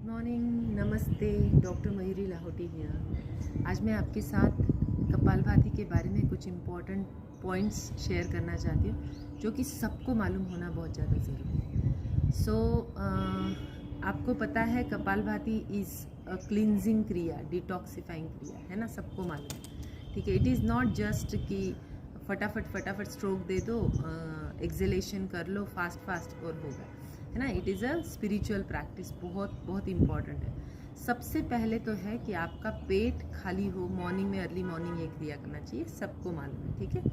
Morning, नमस्ते। Doctor Mayuri Lahoti here. आज मैं आपके साथ कपालभाति के बारे में कुछ इम्पॉर्टेंट पॉइंट्स शेयर करना चाहती हूँ जो कि सबको मालूम होना बहुत ज़्यादा ज़रूरी है। आपको पता है कपालभाति इज़ अ क्लिनजिंग क्रिया, डिटॉक्सिफाइंग क्रिया, है ना, सबको मालूम है। ठीक है, इट इज़ नॉट जस्ट कि फटाफट स्ट्रोक दे दो, एक्सेलेशन कर लो फास्ट और होगा, है ना। It is a spiritual practice, बहुत इम्पॉर्टेंट है। सबसे पहले तो है कि आपका पेट खाली हो, मॉर्निंग में, अर्ली मॉर्निंग ये क्रिया करना चाहिए, सबको मालूम है। ठीक है।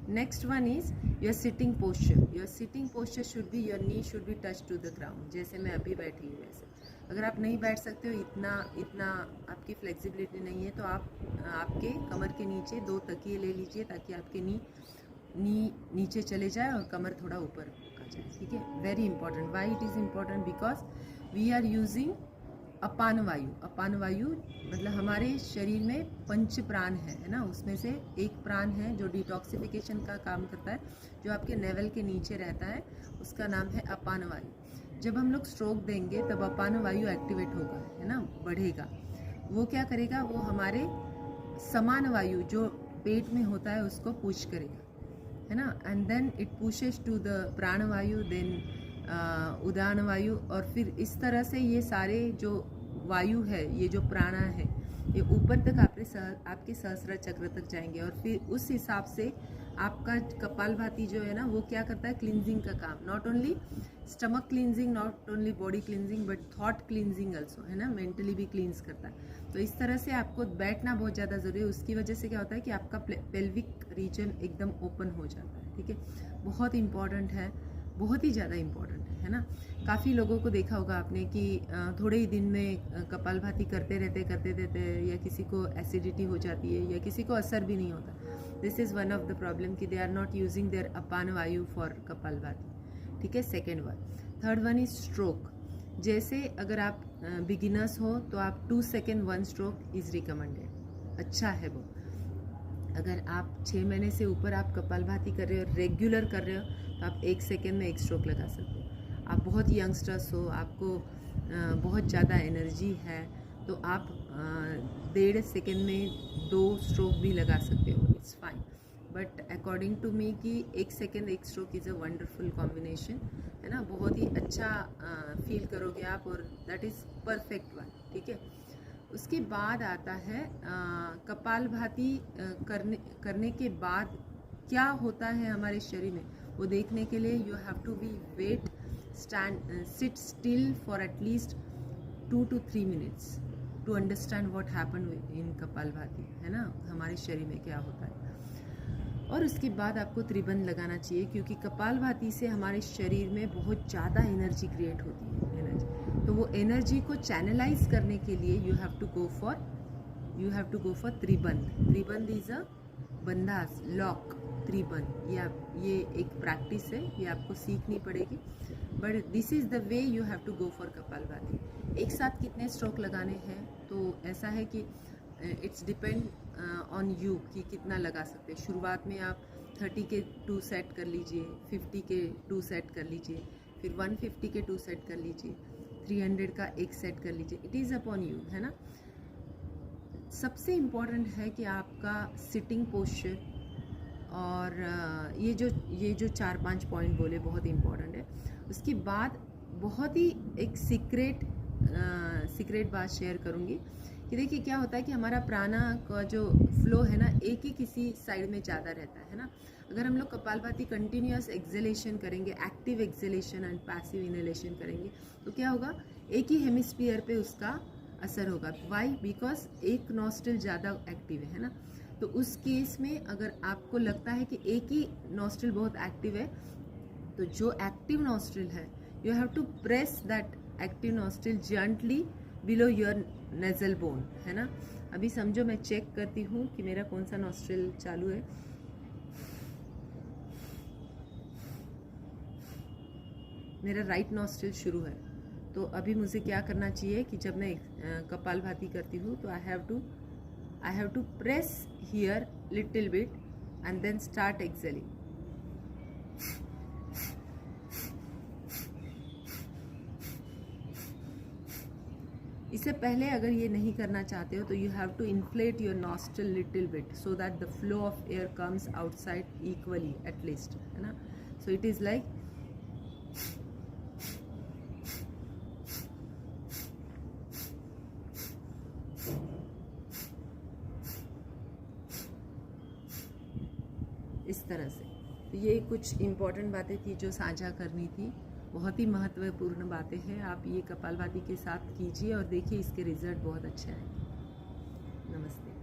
Next one is your sitting posture. Your sitting posture should be, your knee should be touch to the ground, जैसे मैं अभी बैठी हूँ वैसे। अगर आप नहीं बैठ सकते हो, इतना आपकी फ्लेक्सिबिलिटी नहीं है, तो आप आपके कमर के नीचे 2 तकिए ले लीजिए ताकि आपके नी नीचे चले जाए और कमर थोड़ा ऊपर आ जाए। ठीक है, very important. Why it is important? Because we are using अपान वायु मतलब हमारे शरीर में 5 प्राण है ना। उसमें से एक प्राण है जो डिटॉक्सिफिकेशन का काम करता है, जो आपके नेवल के नीचे रहता है, उसका नाम है अपान वायु। जब हम लोग स्ट्रोक देंगे तब अपान वायु एक्टिवेट होगा, है ना, बढ़ेगा। वो क्या करेगा? वो हमारे समान वायु जो पेट में होता है उसको पुश करेगा, है ना, and then it pushes to the prana vayu, then उदान वायु, और फिर इस तरह से ये सारे जो वायु है, ये जो प्राणा है, ये ऊपर तक आपके सहस्त्र चक्र तक जाएंगे, और फिर उस हिसाब से आपका कपालभाति जो है ना, वो क्या करता है? क्लिनजिंग का काम। Not only stomach cleansing, not only body cleansing, but thought cleansing also, है ना, मेंटली भी क्लींस करता है। तो इस तरह से आपको बैठना बहुत ज़्यादा ज़रूरी है। उसकी वजह से क्या होता है कि आपका पेल्विक रीजन एकदम ओपन हो जाता है। ठीक है, बहुत इंपॉर्टेंट है, बहुत ही ज़्यादा इम्पॉर्टेंट है ना। काफ़ी लोगों को देखा होगा आपने कि थोड़े ही दिन में कपालभाति करते रहते, या किसी को एसिडिटी हो जाती है, या किसी को असर भी नहीं होता। This is one of the problem कि they are not using their अपान वायु फॉर कपालभाति। ठीक है, second one. Third one is stroke. जैसे अगर आप बिगिनर्स हो तो आप 2 सेकेंड 1 स्ट्रोक इज़ रिकमेंडेड, अच्छा है वो। अगर आप 6 महीने से ऊपर आप कपालभाति कर रहे हो, रेगुलर कर रहे हो, तो आप 1 सेकेंड में 1 स्ट्रोक लगा सकते हो। आप बहुत यंगस्टर्स हो, आपको बहुत ज़्यादा एनर्जी है, तो आप 1.5 सेकेंड में 2 स्ट्रोक भी लगा सकते हो, it's fine. But according to me कि 1 second 1 stroke is a wonderful combination, है ना, बहुत ही अच्छा फील करोगे आप, और दैट इज़ परफेक्ट वन। ठीक है। उसके बाद आता है कपालभाति करने के बाद क्या होता है हमारे शरीर में, वो देखने के लिए you have to be wait, sit still for at least 2 to 3 minutes to understand what happen in kapalbhati, है ना, हमारे शरीर में क्या होता है। और उसके बाद आपको त्रिबंध लगाना चाहिए, क्योंकि कपालभाति से हमारे शरीर में बहुत ज़्यादा एनर्जी क्रिएट होती है, एनर्जी। तो वो एनर्जी को चैनलाइज करने के लिए you have to go for Tribandh. Tribandh is a bandhas lock, Tribandh. ये एक प्रैक्टिस है, ये आपको सीखनी पड़ेगी, but this is the way you have to go for Kapalbhati. एक साथ कितने स्ट्रोक लगाने हैं, तो ऐसा है कि इट्स डिपेंड ऑन यू कि कितना लगा सकते हैं। शुरुआत में आप 30 के 2 सेट कर लीजिए, 50 के 2 सेट कर लीजिए, फिर 150 के 2 सेट कर लीजिए, 300 का 1 सेट कर लीजिए। इट इज़ अपॉन यू, है ना। सबसे इम्पॉर्टेंट है कि आपका सिटिंग पोस्चर, और ये जो 4-5 पॉइंट बोले बहुत इम्पॉर्टेंट है। उसके बाद बहुत ही एक सीक्रेट बात शेयर करूँगी कि देखिए क्या होता है कि हमारा प्राणा का जो फ्लो है ना, एक ही किसी साइड में ज़्यादा रहता है ना। अगर हम लोग कपालभाति कंटिन्यूअस एक्सेलेशन करेंगे, active acceleration and passive inhalation करेंगे, तो क्या होगा? एक ही हेमिस्फीयर पे उसका असर होगा। वाई? बिकॉज एक नॉस्ट्रिल ज़्यादा एक्टिव है ना। तो उस केस में अगर आपको लगता है कि एक ही नॉस्ट्रिल बहुत एक्टिव है, तो जो एक्टिव नॉस्ट्रिल है, you have to press that active nostril gently below your nasal bone, है ना। अभी समझो मैं चेक करती हूँ कि मेरा कौन सा नॉस्ट्रिल चालू है। मेरा राइट नॉस्ट्रिल शुरू है। तो अभी मुझे क्या करना चाहिए कि जब मैं कपालभाति करती हूँ, तो I have to press here little bit and then start exhaling. इससे पहले अगर ये नहीं करना चाहते हो तो you have to inflate your nostril little bit so that the flow of air comes outside equally at least, है ना. सो इट इज़ लाइक इस तरह से. तो ये कुछ इम्पॉर्टेंट बातें थी जो साझा करनी थी. बहुत ही महत्वपूर्ण बातें हैं. आप ये कपालभाति के साथ कीजिए और देखिए इसके रिजल्ट बहुत अच्छे आएंगे. नमस्ते.